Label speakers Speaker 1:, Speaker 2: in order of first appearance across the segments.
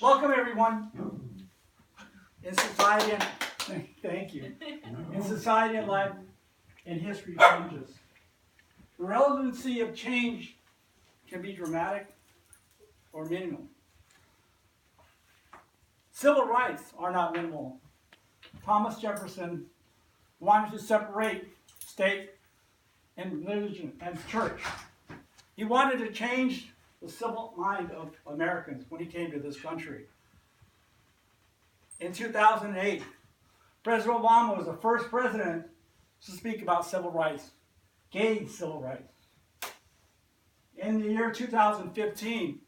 Speaker 1: Welcome, everyone. In society, thank you. In society and life and history changes. The relevancy of change can be dramatic or minimal. Civil rights are not minimal. Thomas Jefferson wanted to separate state and religion and church. He wanted to change the civil mind of Americans when he came to this country. In 2008, President Obama was the first president to speak about civil rights, gay civil rights. In the year 2015,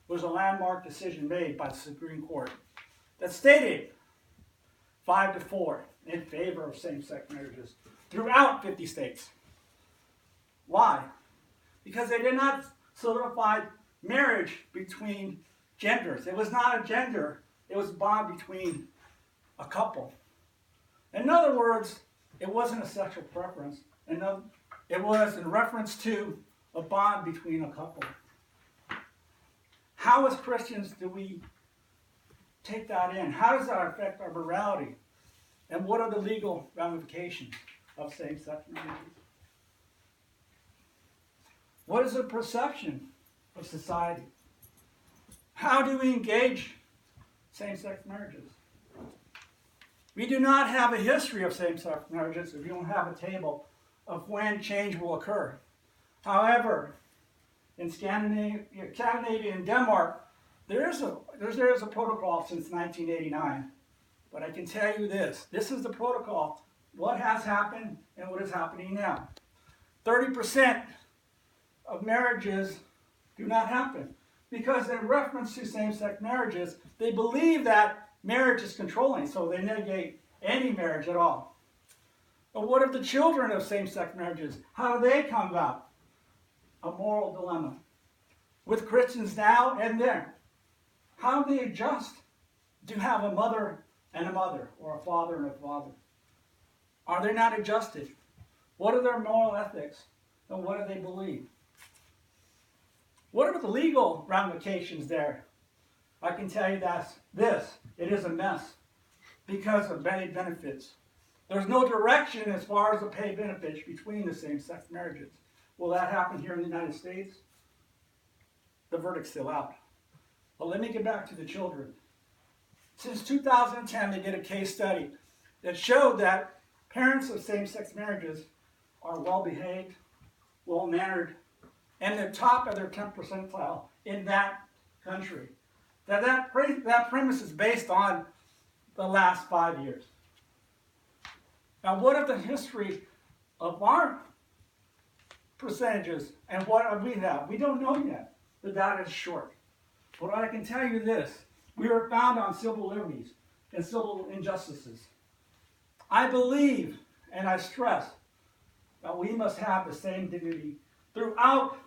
Speaker 1: was a landmark decision made by the Supreme Court that stated 5-4 in favor of same-sex marriages throughout 50 states. Why? Because they did not solidify marriage between genders. It was not a gender, it was a bond between a couple. In other words, it wasn't a sexual preference. It was in reference to a bond between a couple. How, as Christians, do we take that in? How does that affect our morality? And what are the legal ramifications of same-sex marriages? What is the perception of society? How do we engage same-sex marriages? We do not have a history of same-sex marriages if you don't have a table of when change will occur. However, in Scandinavia and Denmark, there is a protocol since 1989. But I can tell you this is the protocol, what has happened and what is happening now. 30% of marriages do not happen because in reference to same-sex marriages, they believe that marriage is controlling, so they negate any marriage at all. But what of the children of same-sex marriages? How do they come about? A moral dilemma. With Christians now and then, how do they adjust to have a mother and a mother, or a father and a father? Are they not adjusted? What are their moral ethics, and what do they believe? What are the legal ramifications there? I can tell you it is a mess because of many benefits. There's no direction as far as the pay benefits between the same-sex marriages. Will that happen here in the United States? The verdict's still out. But let me get back to the children. Since 2010, they did a case study that showed that parents of same-sex marriages are well-behaved, well-mannered, and the top of their 10th percentile in that country. That premise is based on the last 5 years. Now, what of the history of our percentages and what we have? We don't know yet. The data is short. But I can tell you this. We are found on civil liberties and civil injustices. I believe and I stress that we must have the same dignity throughout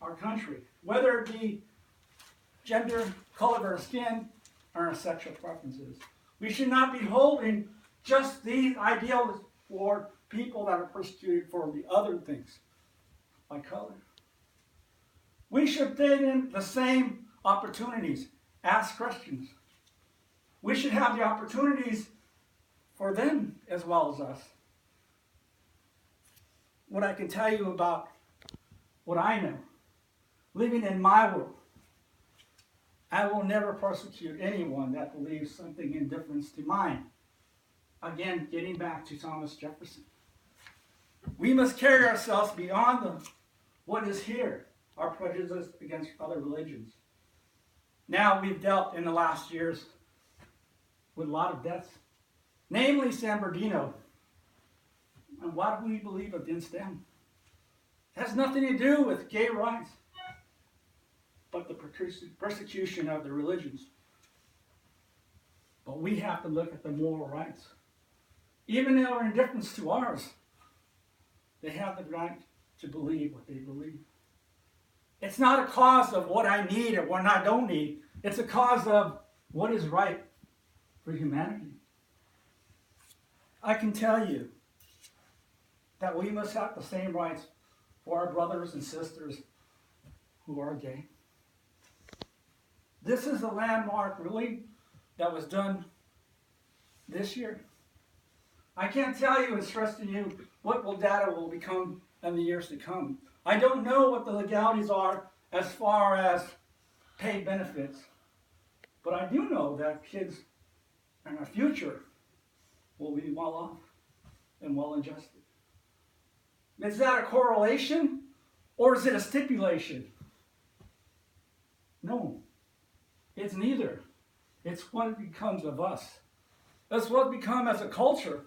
Speaker 1: our country, whether it be gender, color of our skin, or our sexual preferences. We should not be holding just these ideals for people that are persecuted for the other things, like color. We should fit in the same opportunities as Christians. We should have the opportunities for them as well as us. What I can tell you about what I know, living in my world, I will never persecute anyone that believes something in difference to mine. Again, getting back to Thomas Jefferson. We must carry ourselves beyond what is here, our prejudice against other religions. Now we've dealt in the last years with a lot of deaths, namely San Bernardino. And what do we believe against them? It has nothing to do with gay rights, but the persecution of the religions. But we have to look at the moral rights. Even though they're indifferent to ours, they have the right to believe what they believe. It's not a cause of what I need or what I don't need. It's a cause of what is right for humanity. I can tell you that we must have the same rights for our brothers and sisters who are gay. This is a landmark, really, that was done this year. I can't tell you and stress to you what data will become in the years to come. I don't know what the legalities are as far as paid benefits, but I do know that kids in our future will be well off and well adjusted. Is that a correlation or is it a stipulation? No, it's neither. It's what it becomes of us. That's what it becomes as a culture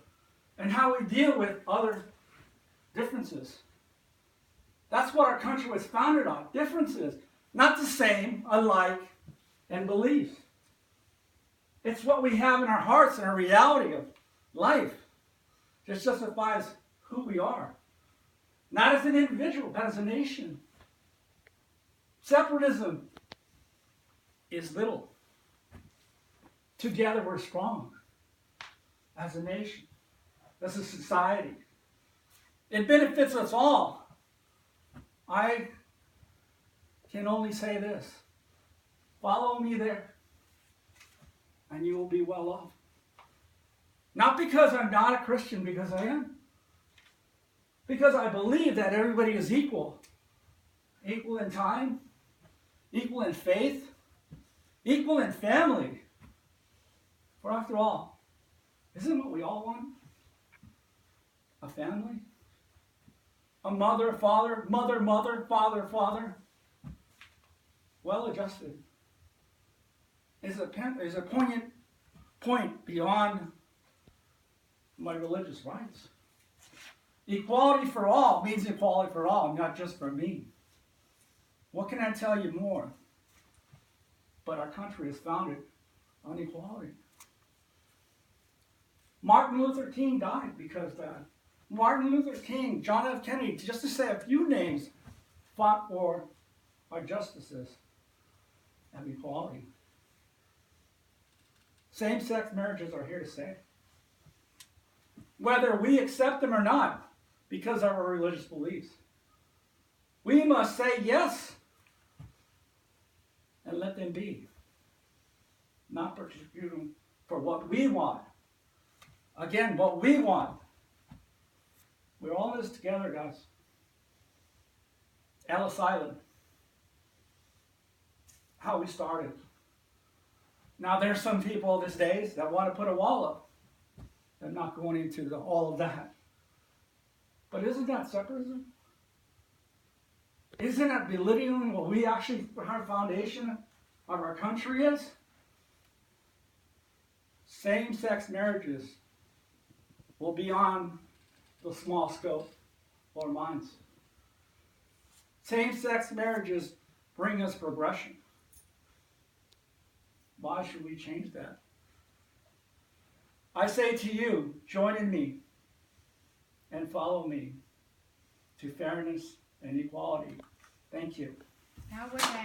Speaker 1: and how we deal with other differences. That's what our country was founded on, differences. Not the same, alike, and beliefs. It's what we have in our hearts and our reality of life. It justifies who we are. Not as an individual, but as a nation. Separatism is little. Together we're strong. As a nation. As a society. It benefits us all. I can only say this. Follow me there. And you will be well off. Not because I'm not a Christian, because I am. Because I believe that everybody is equal. Equal in time. Equal in faith. Equal in family. For after all, isn't what we all want? A family? A mother, father, mother, mother, father, father. Well adjusted. Is a poignant point beyond my religious rights. Equality for all means equality for all, not just for me. What can I tell you more? But our country is founded on equality. Martin Luther King died because of that. Martin Luther King, John F. Kennedy, just to say a few names, fought for our justices and equality. Same-sex marriages are here to stay. Whether we accept them or not, because of our religious beliefs. We must say yes and let them be. Not persecute them for what we want. Again, what we want. We're all in this together, guys. Ellis Island. How we started. Now there's some people these days that want to put a wall up. I'm not going into all of that. But isn't that separatism? Isn't that belittling what we actually, our foundation of our country is? Same-sex marriages will be on the small scope of our minds. Same-sex marriages bring us progression. Why should we change that? I say to you, join in me and follow me to fairness and equality. Thank you.
Speaker 2: Now we're